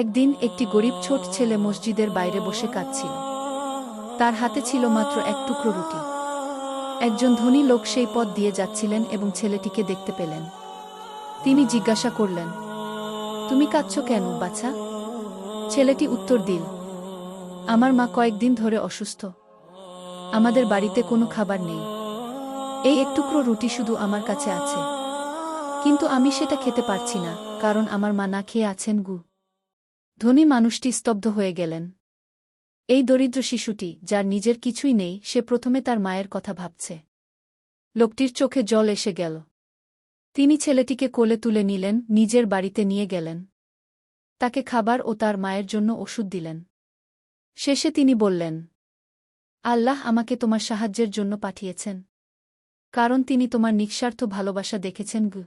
একদিন একটি গরিব ছোট ছেলে মসজিদের বাইরে বসে কাঁদছিল। তার হাতে ছিল মাত্র এক টুকরো রুটি। একজন ধনী লোক সেই পথ দিয়ে যাচ্ছিলেন এবং ছেলেটিকে দেখতে পেলেন। তিনি জিজ্ঞাসা করলেন, তুমি কাঁদছ কেন, বাছা? ছেলেটি উত্তর দিল, আমার মা কয়েকদিন ধরে অসুস্থ। আমাদের বাড়িতে কোনো খাবার নেই। এই এক টুকরো রুটি শুধু আমার কাছে আছে, কিন্তু আমি সেটা খেতে পারছি না, কারণ আমার মা না খেয়ে আছেন গু। ধনী মানুষটি স্তব্ধ হয়ে গেলেন। এই দরিদ্র শিশুটি, যার নিজের কিছুই নেই, সে প্রথমে তার মায়ের কথা ভাবছে। লোকটির চোখে জল এসে গেল। তিনি ছেলেটিকে কোলে তুলে নিলেন, নিজের বাড়িতে নিয়ে গেলেন। তাকে খাবার ও তার মায়ের জন্য ওষুধ দিলেন। শেষে তিনি বললেন, আল্লাহ আমাকে তোমার সাহায্যের জন্য পাঠিয়েছেন, কারণ তিনি তোমার নিঃস্বার্থ ভালোবাসা দেখেছেন গু।